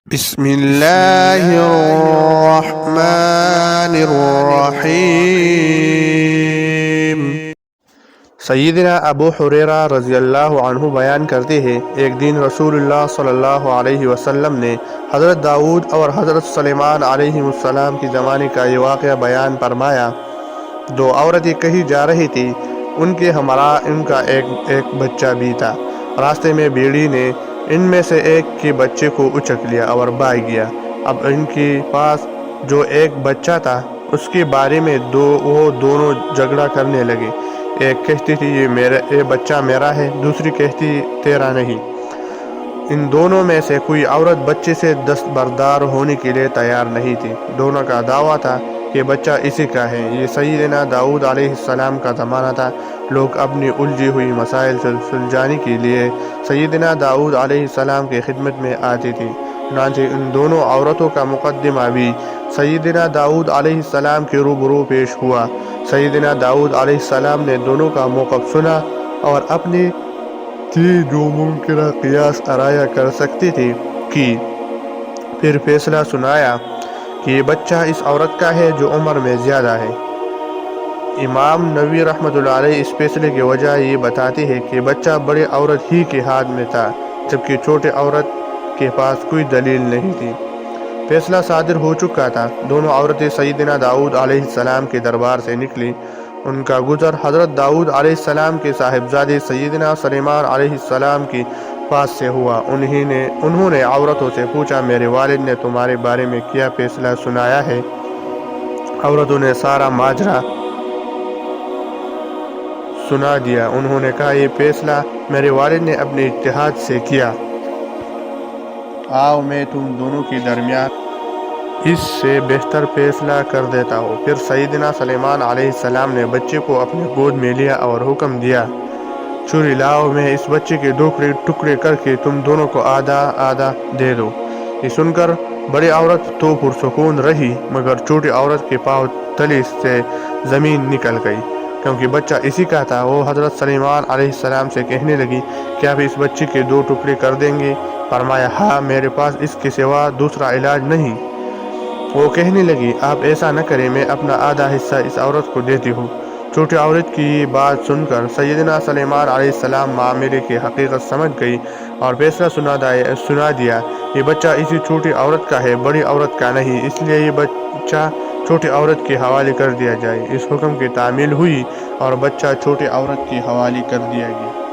بسم اللہ الرحمن الرحیم۔ سیدنا ابو حریرہ رضی اللہ عنہ بیان کرتے ہیں، ایک دن رسول اللہ صلی اللہ علیہ وسلم نے حضرت داؤد اور حضرت سلیمان علیہ السلام کے زمانے کا یہ واقعہ بیان فرمایا۔ دو عورتیں کہیں جا رہی تھیں، ان کے ہمراہ ان کا ایک بچہ بھی تھا۔ راستے میں بھیڑی نے ان میں سے ایک کے بچے کو اچک لیا اور بھاگ گیا۔ اب ان کے پاس جو ایک بچہ تھا اس کے بارے میں وہ دونوں جھگڑا کرنے لگے۔ ایک کہتی تھی یہ بچہ میرا ہے، دوسری کہتی تیرا نہیں۔ ان دونوں میں سے کوئی عورت بچے سے دستبردار ہونے کے لیے تیار نہیں تھی۔ دونوں کا دعویٰ تھا کہ بچہ اسی کا ہے۔ یہ سیدنا داؤد علیہ السلام کا زمانہ تھا۔ لوگ اپنی الجھی ہوئی مسائل سلجھانے کے لیے سیدنا داؤد علیہ السلام کی خدمت میں آتی تھی۔ چنانچہ ان دونوں عورتوں کا مقدمہ بھی سیدنا داؤد علیہ السلام کے روبرو پیش ہوا۔ سیدنا داؤد علیہ السلام نے دونوں کا موقف سنا اور اپنی تھی جو ممکنہ قیاس آرایا کر سکتی تھی کی، پھر فیصلہ سنایا کہ یہ بچہ اس عورت کا ہے جو عمر میں زیادہ ہے۔ امام نووی رحمۃ اللہ علیہ اس فیصلے کی وجہ یہ بتاتے ہیں کہ بچہ بڑے عورت ہی کے ہاتھ میں تھا، جبکہ چھوٹے عورت کے پاس کوئی دلیل نہیں تھی۔ فیصلہ صادر ہو چکا تھا۔ دونوں عورتیں سیدنا داؤد علیہ السلام کے دربار سے نکلی۔ ان کا گزر حضرت داؤد علیہ السلام کے صاحبزادے سیدنا سلیمان علیہ السلام کے پاس سے ہوا۔ انہوں نے عورتوں سے پوچھا، میرے والد نے تمہارے بارے میں کیا فیصلہ سنایا ہے؟ عورتوں نے سارا ماجرا سنا دیا۔ انہوں نے کہا، یہ فیصلہ میرے والد نے اپنے اجتہاد سے کیا۔ آؤ میں تم دونوں کے درمیان اس سے بہتر فیصلہ کر دیتا ہوں۔ پھر سیدنا سلیمان علیہ السلام نے بچے کو اپنے گود میں لیا اور حکم دیا، چھری لاؤ، میں اس بچے کے دو ٹکڑے کر کے تم دونوں کو آدھا آدھا دے دو۔ یہ سن کر بڑی عورت تو پرسکون رہی، مگر چھوٹی عورت کے پاؤں تلے سے زمین نکل گئی، کیونکہ بچہ اسی کا تھا۔ وہ حضرت سلیمان علیہ السلام سے کہنے لگی، کیا آپ اس بچے کے دو ٹکڑے کر دیں گے؟ فرمایا، ہاں، میرے پاس اس کے سوا دوسرا علاج نہیں۔ وہ کہنے لگی، آپ ایسا نہ کریں، میں اپنا آدھا حصہ اس عورت کو دیتی ہوں۔ چھوٹی عورت کی یہ بات سن کر سیدنا سلیمان علیہ السلام معاملے کی حقیقت سمجھ گئی اور فیصلہ سنا دیا، یہ بچہ اسی چھوٹی عورت کا ہے، بڑی عورت کا نہیں، اس لیے یہ بچہ چھوٹی عورت کے حوالے کر دیا جائے۔ اس حکم کی تعمیل ہوئی اور بچہ چھوٹی عورت کے حوالے کر دیا گیا۔